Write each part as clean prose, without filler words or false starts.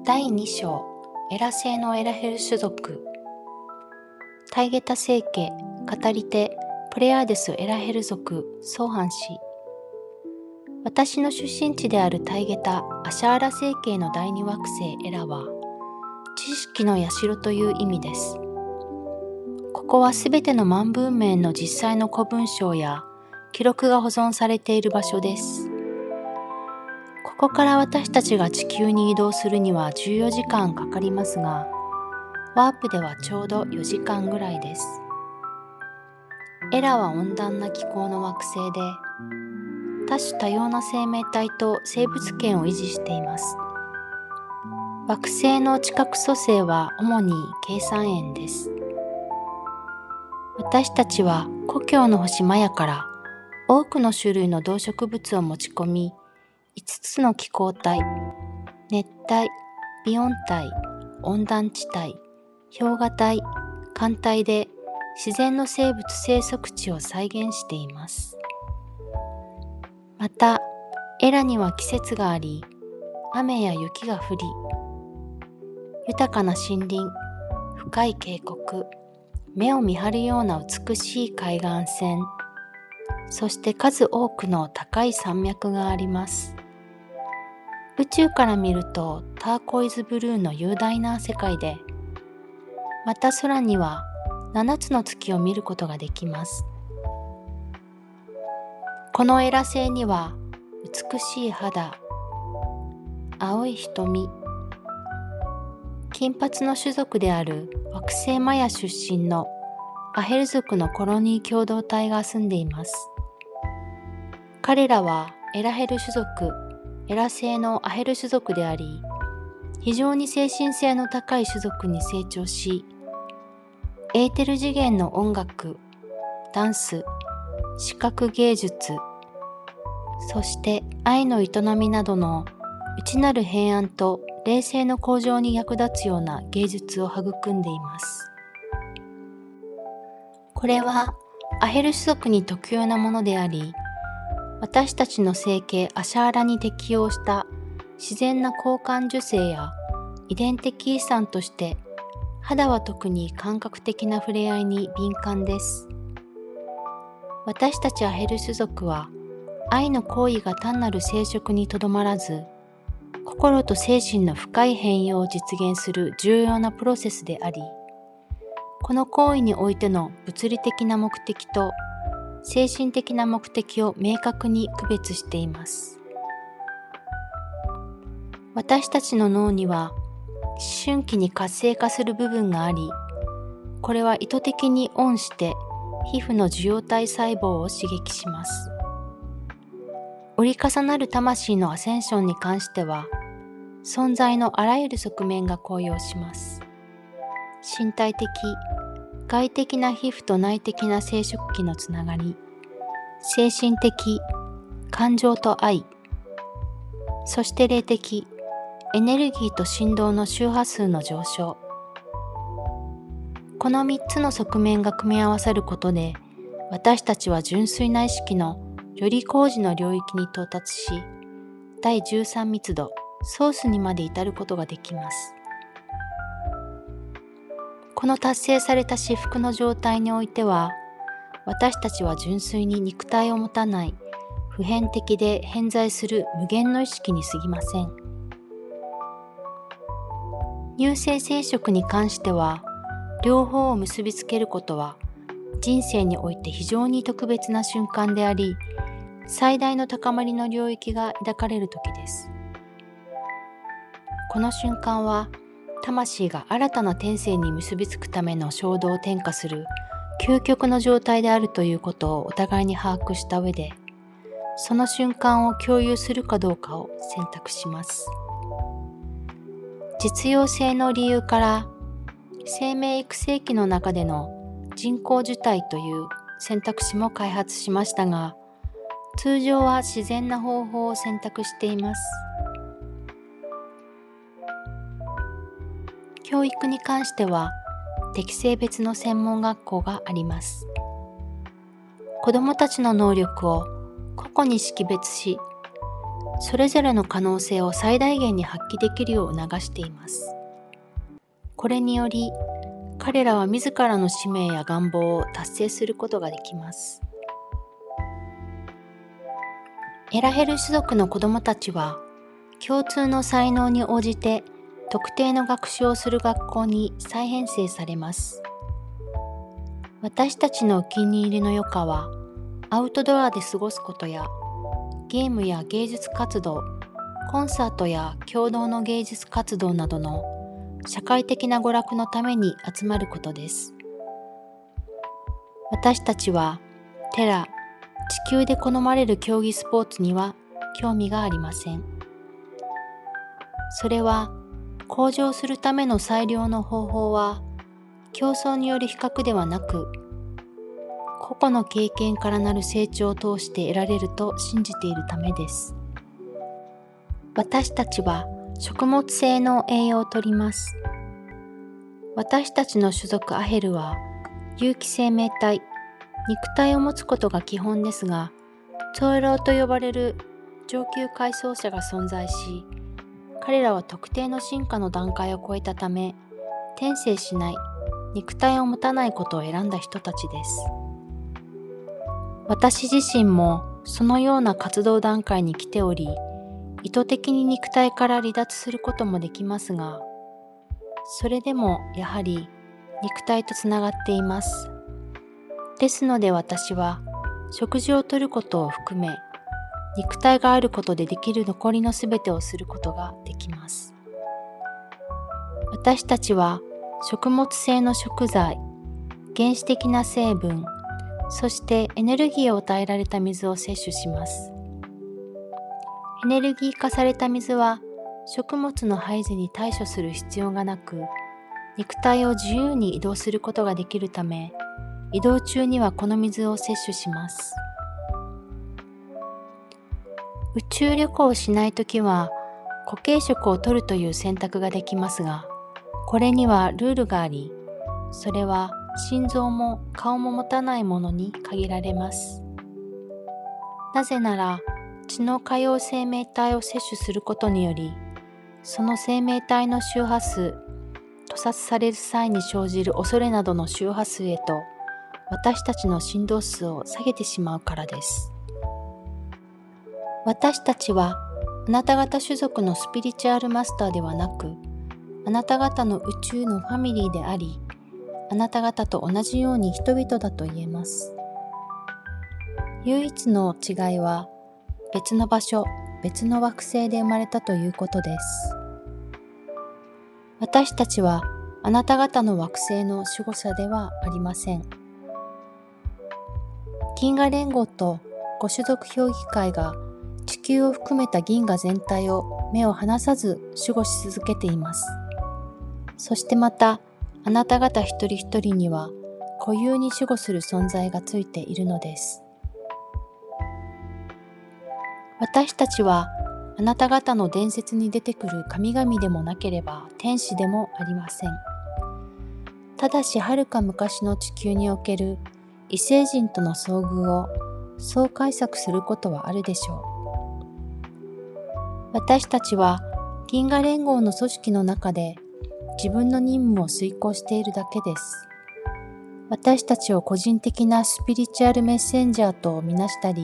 第2章エラ星のエラヘル種族タイゲタ星家語り手プレアーデスエラヘル族ソーハン氏。私の出身地であるタイゲタアシャーラ星系の第二惑星エラは知識の社という意味です。ここはすべての万文面の実際の古文章や記録が保存されている場所です。ここから私たちが地球に移動するには14時間かかりますが、ワープではちょうど4時間ぐらいです。エラは温暖な気候の惑星で、多種多様な生命体と生物圏を維持しています。惑星の地殻組成は主に計算円です。私たちは故郷の星マヤから多くの種類の動植物を持ち込み、5つの気候帯、熱帯、微温帯、温暖地帯、氷河帯、寒帯で自然の生物生息地を再現しています。また、エラには季節があり、雨や雪が降り、豊かな森林、深い渓谷、目を見張るような美しい海岸線、そして数多くの高い山脈があります。宇宙から見るとターコイズブルーの雄大な世界で、また空には7つの月を見ることができます。このエラ星には美しい肌、青い瞳、金髪の種族である惑星マヤ出身のアヘル族のコロニー共同体が住んでいます。彼らはエラヘル種族、エラ星のアヘル種族であり、非常に精神性の高い種族に成長し、エーテル次元の音楽、ダンス、視覚芸術、そして愛の営みなどの内なる平安と霊性の向上に役立つような芸術を育んでいます。これはアヘル種族に特有なものであり、私たちの星系アシャーラに適応した自然な交換受精や遺伝的遺産として、肌は特に感覚的な触れ合いに敏感です。私たちアヘル種族は愛の行為が単なる生殖にとどまらず、心と精神の深い変容を実現する重要なプロセスであり、この行為においての物理的な目的と精神的な目的を明確に区別しています。私たちの脳には思春期に活性化する部分があり、これは意図的にオンして皮膚の受容体細胞を刺激します。折り重なる魂のアセンションに関しては、存在のあらゆる側面が高揚します。身体的、外的な皮膚と内的な生殖器のつながり、精神的、感情と愛、そして霊的、エネルギーと振動の周波数の上昇。この3つの側面が組み合わさることで、私たちは純粋な意識のより高次の領域に到達し、第13密度、ソースにまで至ることができます。この達成された至福の状態においては、私たちは純粋に肉体を持たない、普遍的で偏在する無限の意識に過ぎません。乳性生殖に関しては、両方を結びつけることは、人生において非常に特別な瞬間であり、最大の高まりの領域が抱かれる時です。この瞬間は、魂が新たな天性に結びつくための衝動を転化する究極の状態であるということをお互いに把握した上で、その瞬間を共有するかどうかを選択します。実用性の理由から、生命育成期の中での人工受胎という選択肢も開発しましたが、通常は自然な方法を選択しています。教育に関しては、適性別の専門学校があります。子どもたちの能力を個々に識別し、それぞれの可能性を最大限に発揮できるよう促しています。これにより、彼らは自らの使命や願望を達成することができます。エラヘル種族の子どもたちは、共通の才能に応じて特定の学習をする学校に再編成されます。私たちのお気に入りの余暇は、アウトドアで過ごすことや、ゲームや芸術活動、コンサートや共同の芸術活動などの社会的な娯楽のために集まることです。私たちは、テラ、地球で好まれる競技スポーツには興味がありません。それは、向上するための最良の方法は、競争による比較ではなく、個々の経験からなる成長を通して得られると信じているためです。私たちは食物性の栄養をとります。私たちの種族アヘルは有機生命体、肉体を持つことが基本ですが、長老と呼ばれる上級階層者が存在し、彼らは特定の進化の段階を超えたため、転生しない、肉体を持たないことを選んだ人たちです。私自身もそのような活動段階に来ており、意図的に肉体から離脱することもできますが、それでもやはり肉体とつながっています。ですので私は食事をとることを含め、肉体があることでできる残りのすべてをすることができます。私たちは食物性の食材、原始的な成分、そしてエネルギーを与えられた水を摂取します。エネルギー化された水は食物の排泄に対処する必要がなく、肉体を自由に移動することができるため、移動中にはこの水を摂取します。宇宙旅行をしないときは固形食を取るという選択ができますが、これにはルールがあり、それは心臓も顔も持たないものに限られます。なぜなら、血の可用生命体を摂取することにより、その生命体の周波数、屠殺される際に生じる恐れなどの周波数へと、私たちの振動数を下げてしまうからです。私たちは、あなた方種族のスピリチュアルマスターではなく、あなた方の宇宙のファミリーであり、あなた方と同じように人々だと言えます。唯一の違いは、別の場所、別の惑星で生まれたということです。私たちはあなた方の惑星の守護者ではありません。銀河連合とご種族評議会が地球を含めた銀河全体を目を離さず守護し続けています。そしてまた、あなた方一人一人には固有に守護する存在がついているのです。私たちはあなた方の伝説に出てくる神々でもなければ天使でもありません。ただしはるか昔の地球における異星人との遭遇をそう解釈することはあるでしょう。私たちは銀河連合の組織の中で自分の任務を遂行しているだけです。私たちを個人的なスピリチュアルメッセンジャーとみなしたり、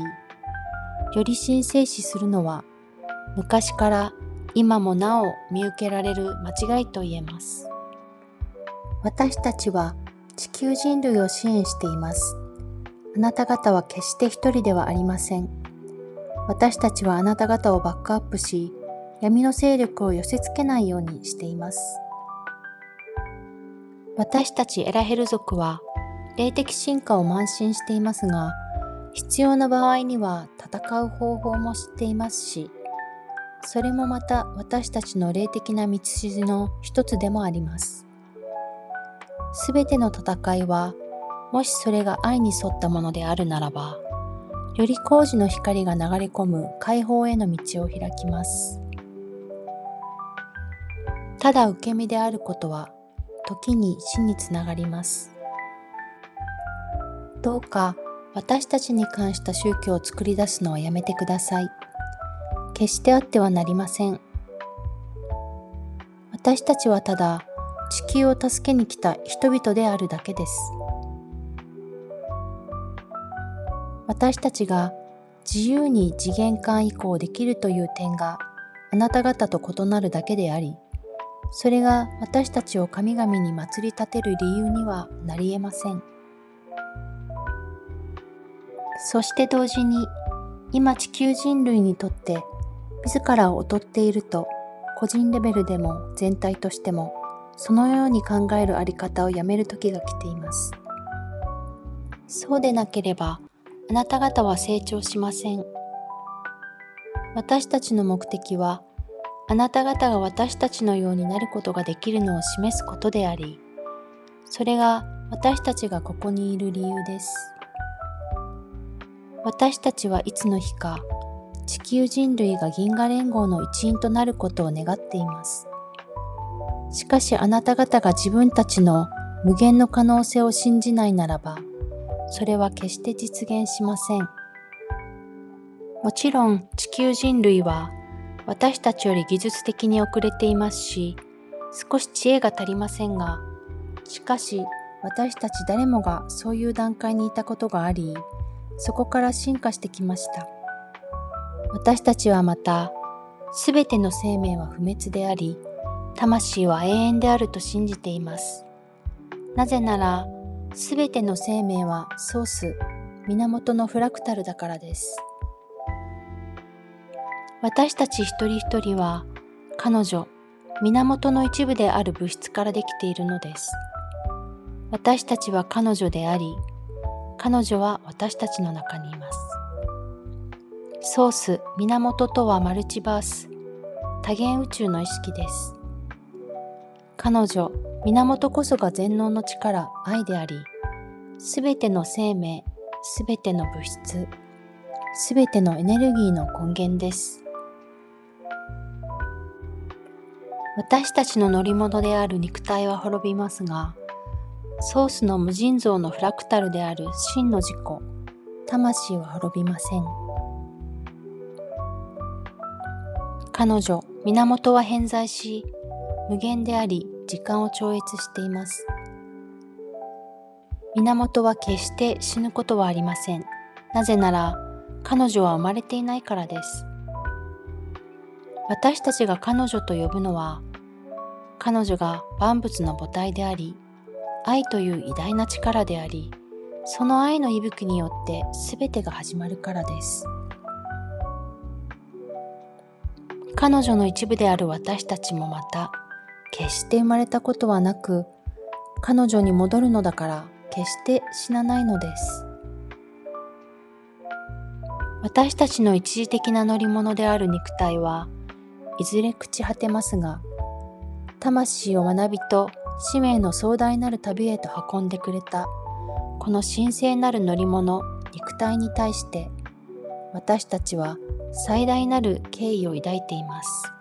より神聖視するのは昔から今もなお見受けられる間違いと言えます。私たちは地球人類を支援しています。あなた方は決して一人ではありません。私たちはあなた方をバックアップし、闇の勢力を寄せ付けないようにしています。私たちエラヘル族は霊的進化を慢心していますが、必要な場合には戦う方法も知っていますし、それもまた私たちの霊的な道筋の一つでもあります。すべての戦いは、もしそれが愛に沿ったものであるならば、より光次の光が流れ込む解放への道を開きます。ただ受け身であることは、時に死につながります。どうか私たちに関した宗教を作り出すのはやめてください。決してあってはなりません。私たちはただ地球を助けに来た人々であるだけです。私たちが自由に次元間移行できるという点があなた方と異なるだけであり、それが私たちを神々に祀り立てる理由にはなり得ません。そして同時に、今地球人類にとって自らを劣っていると、個人レベルでも全体としても、そのように考えるあり方をやめる時が来ています。そうでなければ、あなた方は成長しません。私たちの目的は、あなた方が私たちのようになることができるのを示すことであり、それが私たちがここにいる理由です。私たちはいつの日か、地球人類が銀河連合の一員となることを願っています。しかしあなた方が自分たちの無限の可能性を信じないならば、それは決して実現しません。もちろん地球人類は私たちより技術的に遅れていますし、少し知恵が足りませんが、しかし私たち誰もがそういう段階にいたことがあり、そこから進化してきました。私たちはまた、すべての生命は不滅であり、魂は永遠であると信じています。なぜなら、すべての生命はソース、源のフラクタルだからです。私たち一人一人は、彼女、源の一部である物質からできているのです。私たちは彼女であり、彼女は私たちの中にいます。ソース、源とはマルチバース、多元宇宙の意識です。彼女、源こそが全能の力、愛であり、すべての生命、すべての物質、すべてのエネルギーの根源です。私たちの乗り物である肉体は滅びますが、ソースの無尽蔵のフラクタルである真の自己、魂は滅びません。彼女、源は偏在し、無限であり、時間を超越しています。源は決して死ぬことはありません。なぜなら、彼女は生まれていないからです。私たちが彼女と呼ぶのは、彼女が万物の母体であり、愛という偉大な力であり、その愛の息吹によって全てが始まるからです。彼女の一部である私たちもまた、決して生まれたことはなく、彼女に戻るのだから決して死なないのです。私たちの一時的な乗り物である肉体はいずれ朽ち果てますが、魂を学びと使命の壮大なる旅へと運んでくれたこの神聖なる乗り物肉体に対して私たちは最大なる敬意を抱いています。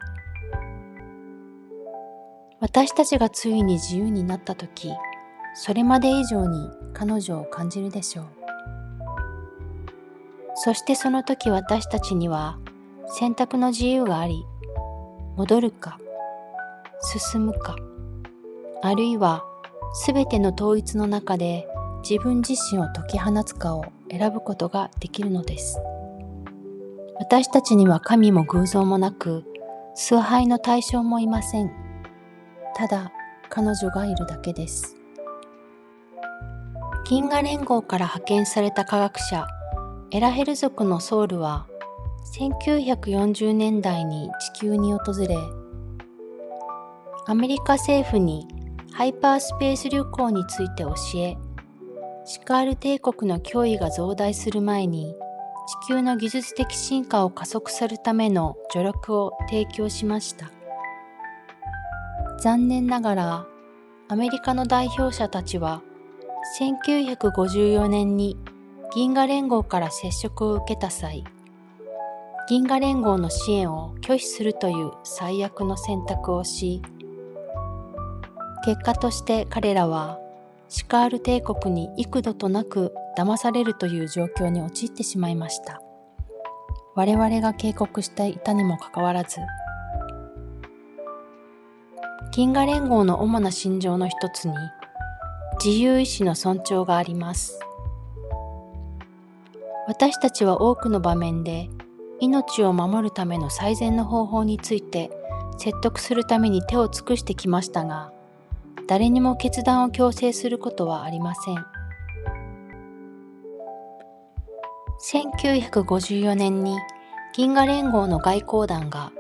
私たちがついに自由になったとき、それまで以上に彼女を感じるでしょう。そしてその時私たちには選択の自由があり、戻るか、進むか、あるいはすべての統一の中で自分自身を解き放つかを選ぶことができるのです。私たちには神も偶像もなく、崇拝の対象もいません。ただ彼女がいるだけです。銀河連合から派遣された科学者エラヘル族のソウルは1940年代に地球に訪れ、アメリカ政府にハイパースペース旅行について教え、シカール帝国の脅威が増大する前に地球の技術的進化を加速するための助力を提供しました。残念ながらアメリカの代表者たちは1954年に銀河連合から接触を受けた際、銀河連合の支援を拒否するという最悪の選択をし、結果として彼らはシカール帝国に幾度となく騙されるという状況に陥ってしまいました。我々が警告していたにもかかわらず、銀河連合の主な信条の一つに自由意志の尊重があります。私たちは多くの場面で命を守るための最善の方法について説得するために手を尽くしてきましたが、誰にも決断を強制することはありません。1954年に銀河連合の外交団が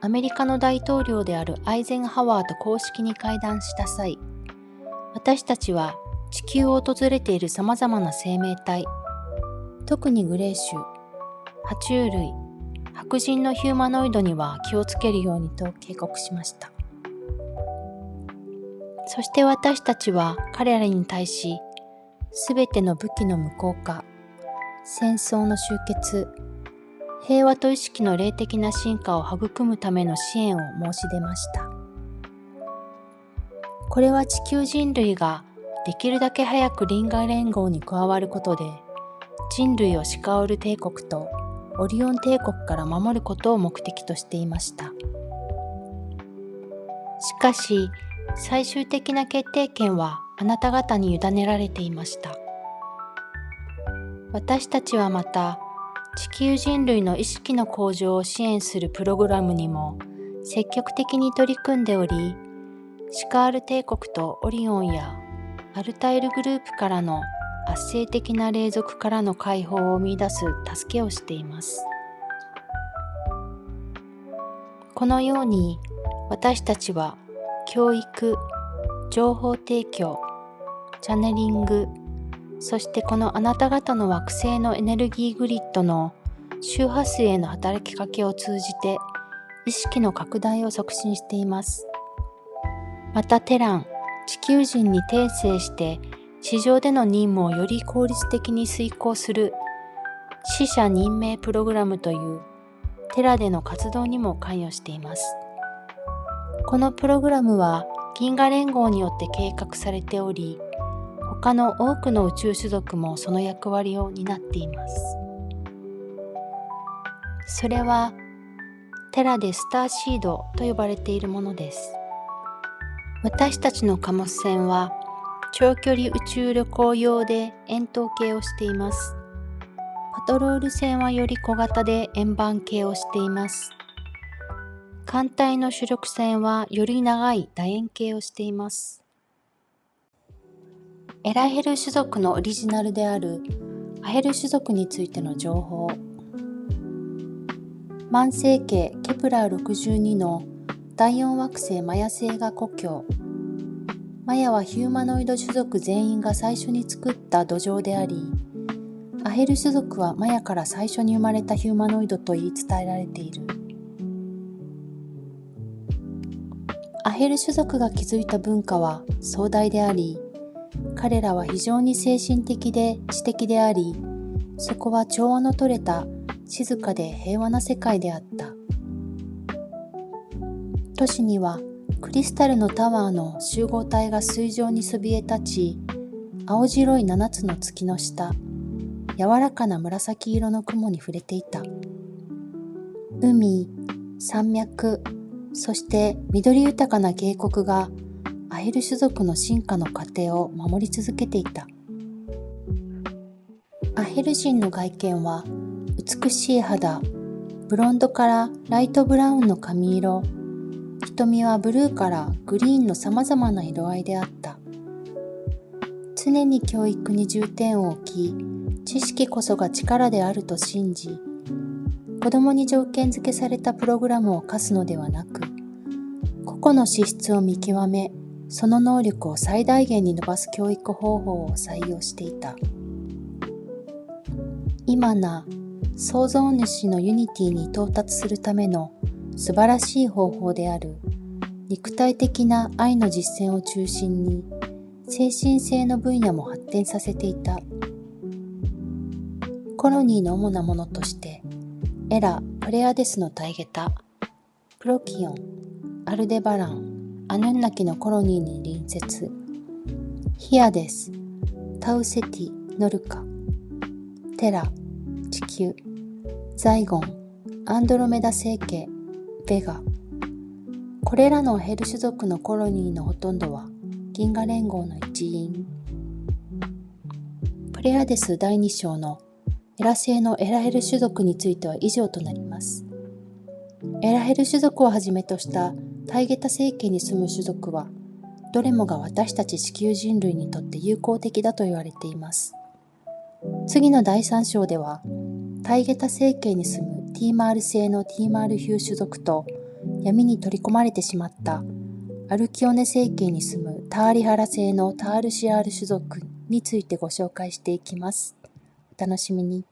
アメリカの大統領であるアイゼンハワーと公式に会談した際、私たちは地球を訪れている様々な生命体、特にグレー種、爬虫類、白人のヒューマノイドには気をつけるようにと警告しました。そして私たちは彼らに対し、すべての武器の無効化、戦争の終結、平和と意識の霊的な進化を育むための支援を申し出ました。これは地球人類ができるだけ早く銀河連合に加わることで、人類をシカオル帝国とオリオン帝国から守ることを目的としていました。しかし、最終的な決定権はあなた方に委ねられていました。私たちはまた、地球人類の意識の向上を支援するプログラムにも積極的に取り組んでおり、シカール帝国とオリオンやアルタイルグループからの圧政的な霊族からの解放を見出す助けをしています。このように私たちは教育、情報提供、チャネリング、そしてこのあなた方の惑星のエネルギーグリッドの周波数への働きかけを通じて意識の拡大を促進しています。またテラン、地球人に転生して地上での任務をより効率的に遂行する使者任命プログラムというテラでの活動にも関与しています。このプログラムは銀河連合によって計画されており、他の多くの宇宙種族もその役割を担っています。それはテラでスターシードと呼ばれているものです。私たちの貨物船は長距離宇宙旅行用で円筒形をしています。パトロール船はより小型で円盤形をしています。艦隊の主力船はより長い楕円形をしています。エラヘル種族のオリジナルであるアヘル種族についての情報。万星系ケプラー62の第4惑星マヤ星が故郷。マヤはヒューマノイド種族全員が最初に作った土壌であり、アヘル種族はマヤから最初に生まれたヒューマノイドと言い伝えられている。アヘル種族が築いた文化は壮大であり、彼らは非常に精神的で知的であり、そこは調和の取れた静かで平和な世界であった。都市にはクリスタルのタワーの集合体が水上にそびえ立ち、青白い7つの月の下、柔らかな紫色の雲に触れていた。海、山脈、そして緑豊かな渓谷がアヘル種族の進化の過程を守り続けていた。アヘル人の外見は美しい肌、ブロンドからライトブラウンの髪色、瞳はブルーからグリーンのさまざまな色合いであった。常に教育に重点を置き、知識こそが力であると信じ、子供に条件付けされたプログラムを課すのではなく、個々の資質を見極め、その能力を最大限に伸ばす教育方法を採用していた。今な、創造主のユニティに到達するための素晴らしい方法である肉体的な愛の実践を中心に精神性の分野も発展させていた。コロニーの主なものとしてエラ・プレアデスの大ゲタ、プロキオン、アルデバラン、アヌンナキのコロニーに隣接、ヒアデス、タウセティ、ノルカ、テラ、地球、ザイゴン、アンドロメダ星系、ベガ。これらのヘル種族のコロニーのほとんどは銀河連合の一員。プレアデス第2章のエラ星のエラヘル種族については以上となります。エラヘル種族をはじめとしたタイゲタ星系に住む種族は、どれもが私たち地球人類にとって友好的だと言われています。次の第3章では、タイゲタ星系に住むティーマール星のティーマールヒュー種族と、闇に取り込まれてしまったアルキオネ星系に住むターリハラ星のタールシアール種族についてご紹介していきます。お楽しみに。